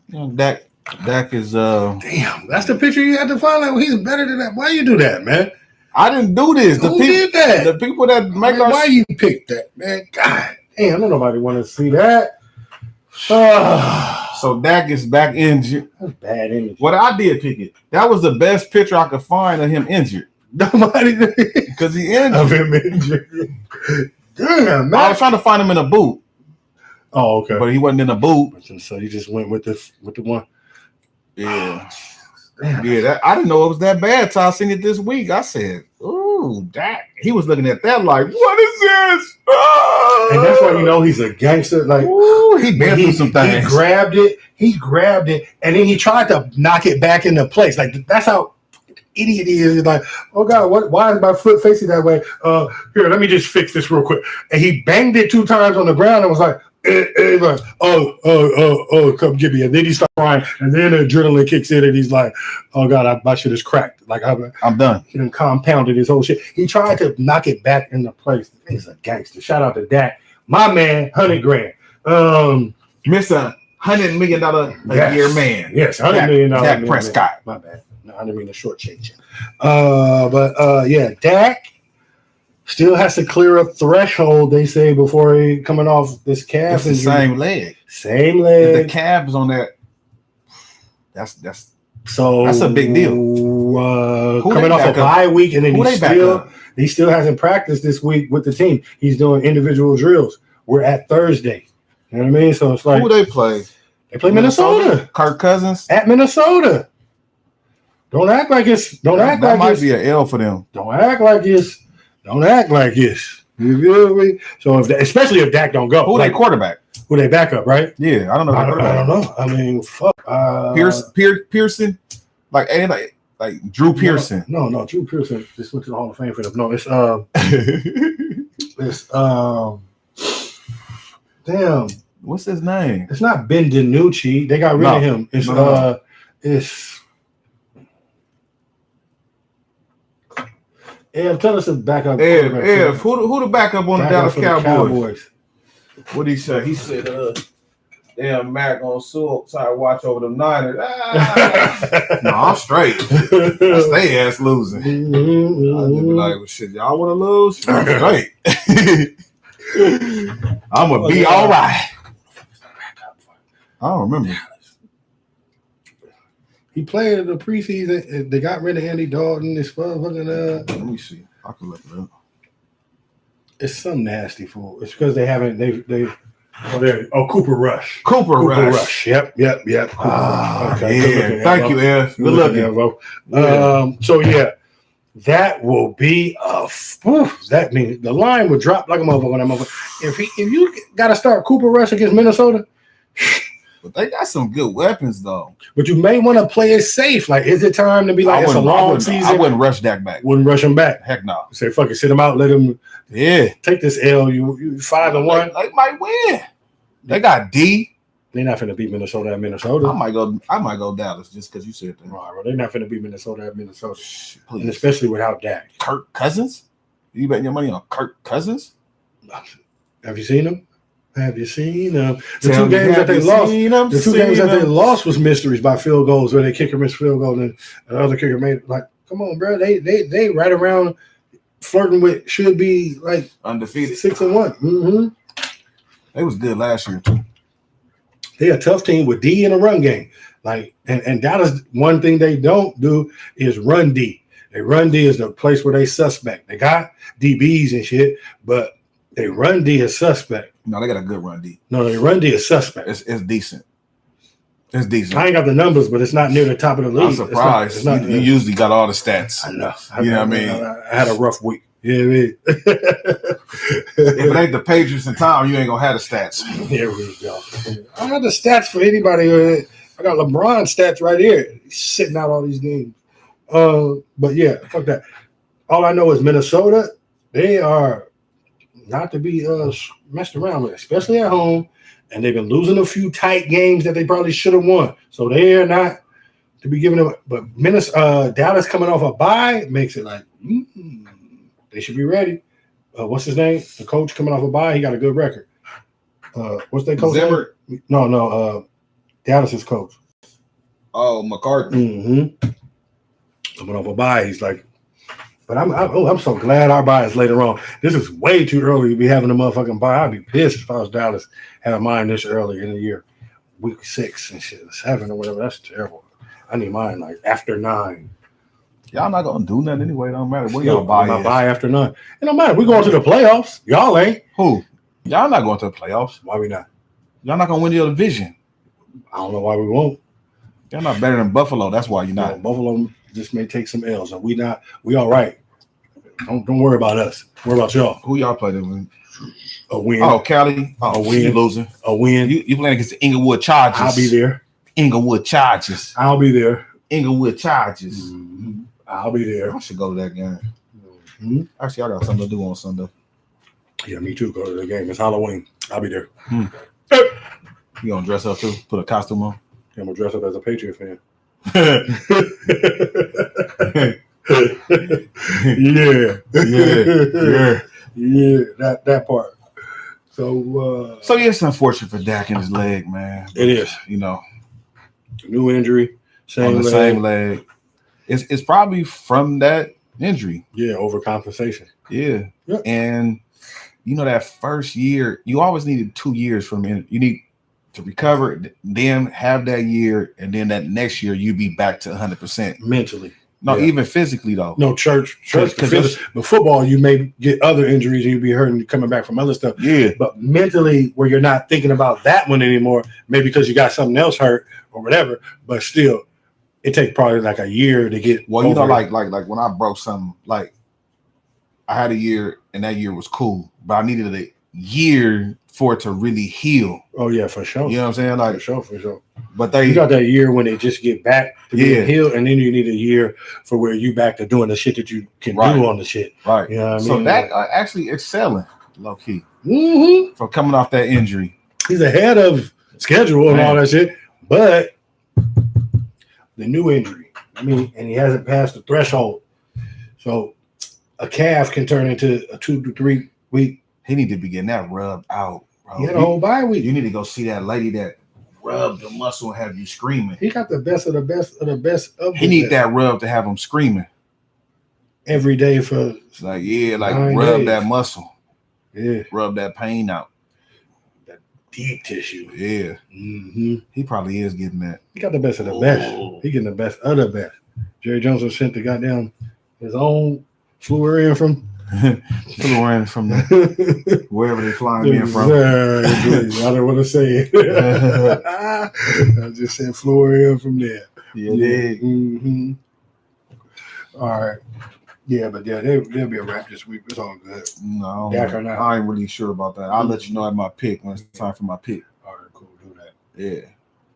Dak is Damn, that's the picture you had to find out. He's better than that. Why you do that, man? I didn't do this. Who did that? The people that make man, why you picked that, man? God damn, don't nobody want to see that. So Dak is back injured. That's bad image. What I did pick it. That was the best picture I could find of him injured. Nobody because he injured. Of him injured. Damn, man. I was trying to find him in a boot. Oh, okay. But he wasn't in a boot. So you just went with the one. Yeah. Damn. Yeah, I didn't know it was that bad till I seen it this week. I said, ooh, Dak. He was looking at that like, what is this? Oh! And that's why you know he's a gangster. Like, ooh, he been through some things. He grabbed it, and then he tried to knock it back into place. Like, that's how idiot he is. He's like, oh God, why is my foot facing that way? Here, let me just fix this real quick. And he banged it 2 times on the ground and was like, like, come get me. And then he starts crying, and then the adrenaline kicks in, and he's like, oh God, my shit is cracked. Like, I'm done. He done compounded his whole shit. He tried to knock it back into place. He's a gangster. Shout out to Dak. My man, $100 grand. Mr. $100 million a year man. Yes, $100 million. Dak Prescott. My bad. No, I didn't mean to shortchange him. But Dak still has to clear a threshold, they say, before he coming off this calf. It's the same leg. Same leg. If the calf is on that. That's a big deal. Coming off a bye week, and then he still hasn't practiced this week with the team. He's doing individual drills. We're at Thursday. You know what I mean? So it's like, who they play? They play Minnesota. Kirk Cousins at Minnesota. Don't act like it's. That might be an L for them. Don't act like it's. You feel me? So especially if Dak don't go, who they quarterback? Who they backup? Right? Yeah, I don't know. I don't know. I mean, fuck. Pearson, like Drew Pearson. No, Drew Pearson just went to the Hall of Fame for them. No, it's damn. What's his name? It's not Ben DiNucci. They got rid of him. It's Ev, tell us the backup. Ev, who the backup on the Dallas Cowboys? What did he say? He said, damn, Mac on suicide watch over them Niners. No, I'm straight. I stay ass losing. I'll just be like, well, shit, y'all want to lose? I'm straight. I'm going to be all right. I don't remember. He played in the preseason. They got rid of Andy Dalton. This fucking let me see. I can look it up. It's some nasty fool. It's because they haven't. Cooper Rush. Cooper Rush. Yep. Okay. Yeah. Thank you, Ev. Good looking, Evo. So yeah, that will be that means the line would drop like a motherfucker on that motherfucker. If you got to start Cooper Rush against Minnesota. But they got some good weapons, though. But you may want to play it safe. Like, is it time to be like, it's a long season? I wouldn't rush Dak back. Wouldn't rush him back. Heck no. Say, fuck it, sit him out, let him take this L. You 5-1. They might win. They got D. They're not finna beat Minnesota at Minnesota. I might go Dallas just because you said that. All right, well, they're not finna beat Minnesota at Minnesota. And especially without Dak. Kirk Cousins? You betting your money on Kirk Cousins? Have you seen him? Have you seen the 2 games that they lost? The 2 games that they lost was mysteries by field goals, where they kicker missed field goal and the other kicker made it. Like, come on, bro. They right around flirting with should be like undefeated 6-1. Mm-hmm. They was good last year too. They a tough team with D in a run game. Like and Dallas, one thing they don't do is run D. They run D is the place where they suspect. They got DBs and shit, but they run D is suspect. No, they got a good run D. No, they run D is suspect. It's decent. It's decent. I ain't got the numbers, but it's not near the top of the league. I'm surprised. You usually got all the stats. I know. You know what I mean? I had a rough week. Yeah, if it ain't the Patriots in town, you ain't gonna have the stats. Here we go. I got the stats for anybody. I got LeBron stats right here. He's sitting out all these games. But yeah, fuck that. All I know is Minnesota. They are not to be messed around with, especially at home. And they've been losing a few tight games that they probably should have won. So they're not to be giving them. But Dallas coming off a bye makes it like they should be ready. What's his name? The coach coming off a bye. He got a good record. What's that coach? Zimmer? No. Dallas's coach. Oh, McCarthy. Coming off a bye, he's like, but I'm so glad our bye is later on. This is way too early to be having a motherfucking bye. I'd be pissed if I was Dallas had mine this early in the year, week 6 and shit, 7 or whatever. That's terrible. I need mine like after 9. Y'all not gonna do nothing anyway. Don't matter what y'all buy. My buy after 9. It don't matter. We going to the playoffs. Y'all ain't. Who? Y'all not going to the playoffs. Why we not? Y'all not gonna win your division. I don't know why we won't. Y'all not better than Buffalo. That's why you're not. No, Buffalo just may take some L's, and we not. We all right. Don't worry about us. Worry about y'all. Who y'all play with? A win. Oh, Cali. Oh, a win. You losing. A win. You playing against the Inglewood Chargers. I'll be there. Inglewood Chargers. I'll be there. Inglewood Chargers. I'll be there. I should go to that game. Actually, I got something to do on Sunday. Yeah, me too. Go to the game. It's Halloween. I'll be there. You gonna dress up too? Put a costume on? Yeah, I'm gonna dress up as a Patriot fan. Yeah. That part. So yeah, it's unfortunate for Dak and his leg, man. It is. You know, new injury, same leg. It's probably from that injury. Yeah, overcompensation. Yeah. And you know that first year, you always needed 2 years from it. You need to recover, then have that year, and then that next year you be back to 100% mentally. No, even physically though. No, church. But football, you may get other injuries and you'll be hurting coming back from other stuff. Yeah. But mentally, where you're not thinking about that one anymore, maybe because you got something else hurt or whatever. But still, it takes probably like a year to get. Well, you know, like when I broke something, like I had a year and that year was cool, but I needed a year for it to really heal. Oh yeah, for sure. You know what I'm saying? Like for sure. But you got that year when they just get back to being healed, and then you need a year for where you back to doing the shit that you can do on the shit. Right. You know what I mean? So that actually excelling low key from coming off that injury. He's ahead of schedule and all that shit, but the new injury. I mean, and he hasn't passed the threshold. So a calf can turn into a 2 to 3 week. He need to be getting that rubbed out, bro. He had a whole bye week. You need to go see that lady that rubbed the muscle and have you screaming. He got the best of the best of the best of. He need that rub to have him screaming every day for. It's like rub that muscle. Yeah, rub that pain out. That deep tissue. Yeah, He probably is getting that. He got the best of the best. He getting the best of the best. Jerry Jones sent the goddamn his own flew in from. Flew in from the wherever they flying in from. I don't want to say it. I just said flew in from there. Yeah. All right. Yeah, but they'll be a wrap this week. It's all good. No, Dak or not. I ain't really sure about that. I'll let you know at my pick when it's time for my pick. All right, cool. Do that. Yeah.